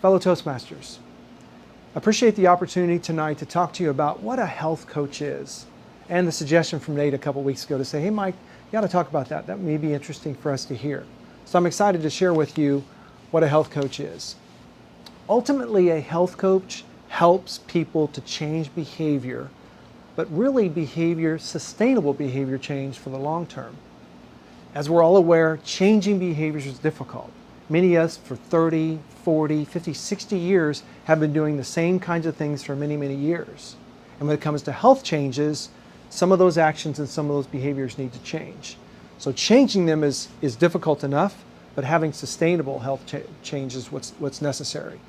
Fellow Toastmasters, I appreciate the opportunity tonight to talk to you about what a health coach is, and the suggestion from Nate a couple weeks ago to say, hey Mike, you got to talk about that. That may be interesting for us to hear. So I'm excited to share with you what a health coach is. Ultimately, a health coach helps people to change behavior, but really sustainable behavior change for the long term. As we're all aware, changing behaviors is difficult. Many of us for 30, 40, 50, 60 years have been doing the same kinds of things for many, many years. And when it comes to health changes, some of those actions and some of those behaviors need to change. So changing them is difficult enough, but having sustainable health change is what's necessary.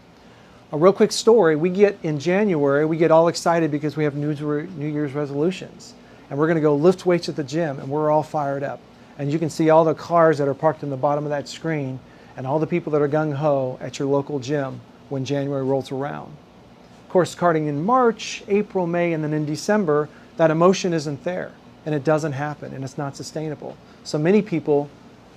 A real quick story, in January, we get all excited because we have New Year's resolutions. And we're gonna go lift weights at the gym, and we're all fired up. And you can see all the cars that are parked in the bottom of that screen and all the people that are gung-ho at your local gym when January rolls around. Of course, starting in March, April, May, and then in December, that emotion isn't there, and it doesn't happen, and it's not sustainable. So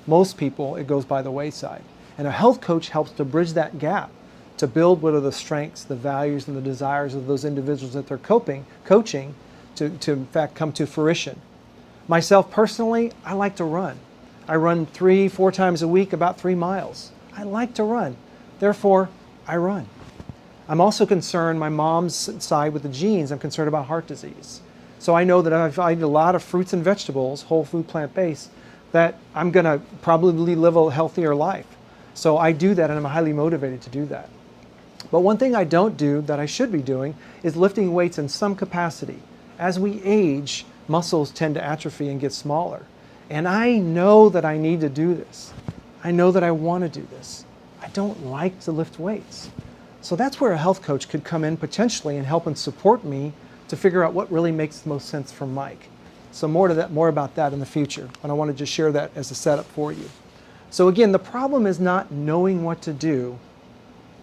most people, it goes by the wayside. And a health coach helps to bridge that gap, to build what are the strengths, the values, and the desires of those individuals that they're coaching to in fact come to fruition. Myself personally, I like to run. I run 3-4 times a week, about 3 miles. I like to run. Therefore, I run. I'm also concerned, my mom's side with the genes, I'm concerned about heart disease. So I know that if I eat a lot of fruits and vegetables, whole food, plant-based, that I'm gonna probably live a healthier life. So I do that, and I'm highly motivated to do that. But one thing I don't do that I should be doing is lifting weights in some capacity. As we age, muscles tend to atrophy and get smaller. And I know that I need to do this. I know that I want to do this. I don't like to lift weights. So that's where a health coach could come in potentially and help and support me to figure out what really makes the most sense for Mike. So more about that in the future, but I wanted to share that as a setup for you. So again, the problem is not knowing what to do,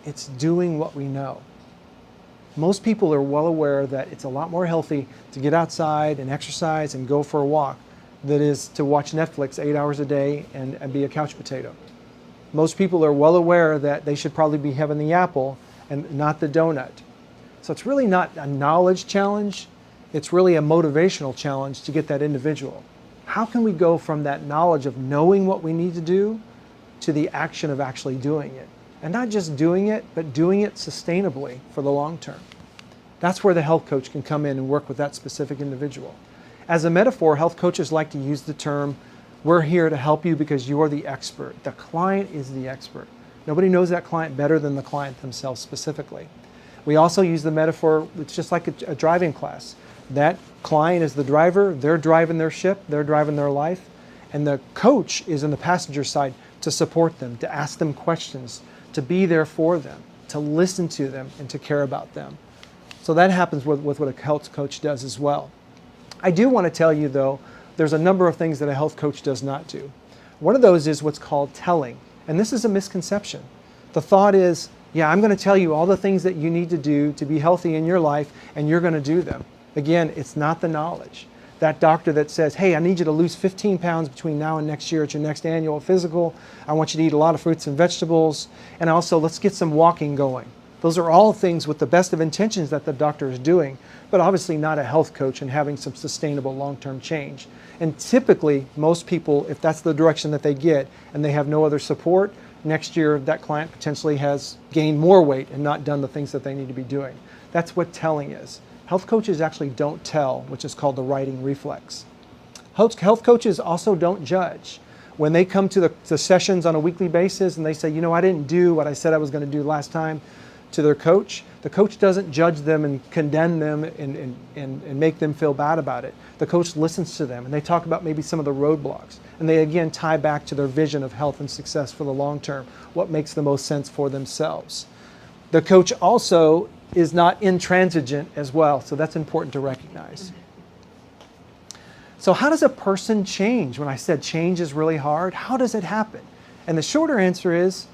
it's doing what we know. Most people are well aware that it's a lot more healthy to get outside and exercise and go for a walk than it is to watch Netflix 8 hours a day and be a couch potato. Most people are well aware that they should probably be having the apple and not the donut. So it's really not a knowledge challenge, it's really a motivational challenge to get that individual. How can we go from that knowledge of knowing what we need to do to the action of actually doing it? And not just doing it, but doing it sustainably for the long term. That's where the health coach can come in and work with that specific individual. As a metaphor, health coaches like to use the term, we're here to help you because you're the expert. The client is the expert. Nobody knows that client better than the client themselves specifically. We also use the metaphor, it's just like a driving class. That client is the driver, they're driving their ship, they're driving their life, and the coach is in the passenger side to support them, to ask them questions, to be there for them, to listen to them, and to care about them. So that happens with what a health coach does as well. I do want to tell you though, there's a number of things that a health coach does not do. One of those is what's called telling, and this is a misconception. The thought is, yeah, I'm going to tell you all the things that you need to do to be healthy in your life, and you're going to do them. Again, it's not the knowledge. That doctor that says, hey, I need you to lose 15 pounds between now and next year at your next annual physical. I want you to eat a lot of fruits and vegetables, and also let's get some walking going. Those are all things with the best of intentions that the doctor is doing, but obviously not a health coach and having some sustainable long-term change. And typically, most people, if that's the direction that they get and they have no other support, next year that client potentially has gained more weight and not done the things that they need to be doing. That's what telling is. Health coaches actually don't tell, which is called the writing reflex. Health coaches also don't judge. When they come to the sessions on a weekly basis and they say, you know, I didn't do what I said I was going to do last time, to their coach, the coach doesn't judge them and condemn them and make them feel bad about it. The coach listens to them and they talk about maybe some of the roadblocks, and they again tie back to their vision of health and success for the long term, what makes the most sense for themselves. The coach also is not intransigent as well, so that's important to recognize. So how does a person change? When I said change is really hard, how does it happen? And the shorter answer is,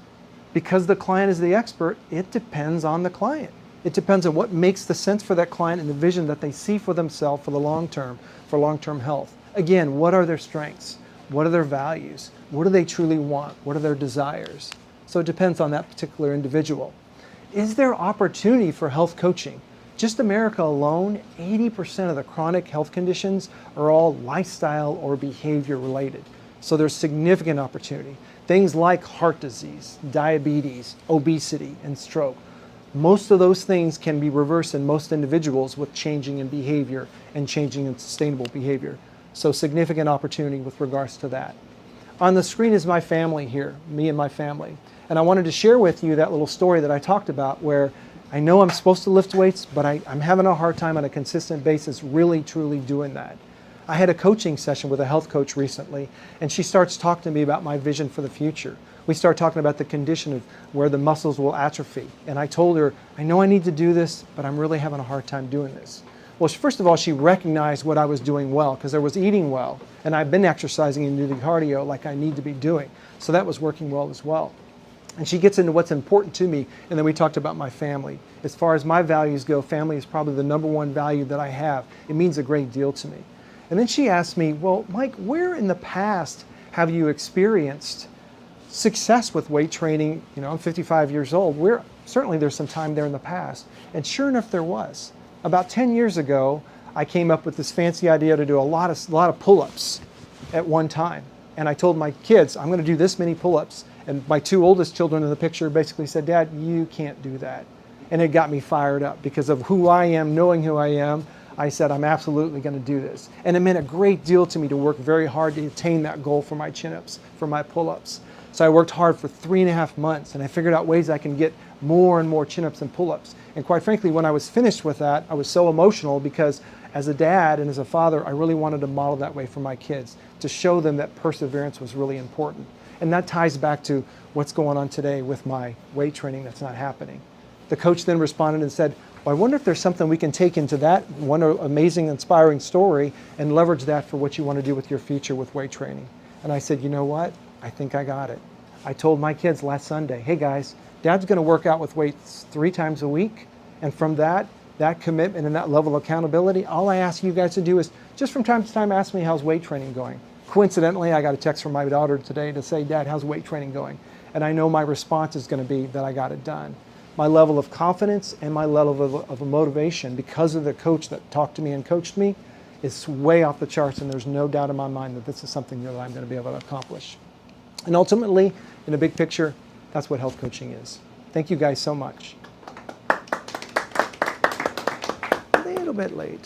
because the client is the expert, it depends on the client. It depends on what makes the sense for that client and the vision that they see for themselves for the long term, for long-term health. Again, what are their strengths? What are their values? What do they truly want? What are their desires? So it depends on that particular individual. is there opportunity for health coaching? Just America alone, 80% of the chronic health conditions are all lifestyle or behavior related. So there's significant opportunity. Things like heart disease, diabetes, obesity, and stroke. Most of those things can be reversed in most individuals with changing in behavior and changing in sustainable behavior. So significant opportunity with regards to that. On the screen is my family here, me and my family. And I wanted to share with you that little story that I talked about where I know I'm supposed to lift weights, but I'm having a hard time on a consistent basis really, truly doing that. I had a coaching session with a health coach recently, and she starts talking to me about my vision for the future. We start talking about the condition of where the muscles will atrophy. And I told her, I know I need to do this, but I'm really having a hard time doing this. Well, first of all, she recognized what I was doing well because I was eating well, and I've been exercising and doing cardio like I need to be doing. So that was working well as well. And she gets into what's important to me, and then we talked about my family. As far as my values go, family is probably the number one value that I have. It means a great deal to me. And then she asked me, well, Mike, where in the past have you experienced success with weight training? You know, I'm 55 years old. Certainly there's some time there in the past. And sure enough, there was. About 10 years ago, I came up with this fancy idea to do a lot of pull-ups at one time. And I told my kids, I'm going to do this many pull-ups. And my two oldest children in the picture basically said, Dad, you can't do that. And it got me fired up because of who I am, knowing who I am. I said, I'm absolutely going to do this. And it meant a great deal to me to work very hard to attain that goal for my chin-ups, for my pull-ups. So I worked hard for 3.5 months, and I figured out ways I can get more and more chin-ups and pull-ups. And quite frankly, when I was finished with that, I was so emotional because as a dad and as a father, I really wanted to model that way for my kids, to show them that perseverance was really important. And that ties back to what's going on today with my weight training that's not happening. The coach then responded and said, well, I wonder if there's something we can take into that one amazing, inspiring story and leverage that for what you want to do with your future with weight training. And I said, you know what? I think I got it. I told my kids last Sunday, hey guys, Dad's going to work out with weights 3 times a week. And from that commitment and that level of accountability, all I ask you guys to do is just from time to time ask me how's weight training going. Coincidentally, I got a text from my daughter today to say, Dad, how's weight training going? And I know my response is going to be that I got it done. My level of confidence and my level of motivation because of the coach that talked to me and coached me is way off the charts, and there's no doubt in my mind that this is something that I'm going to be able to accomplish. And ultimately, in the big picture, that's what health coaching is. Thank you guys so much. A little bit late.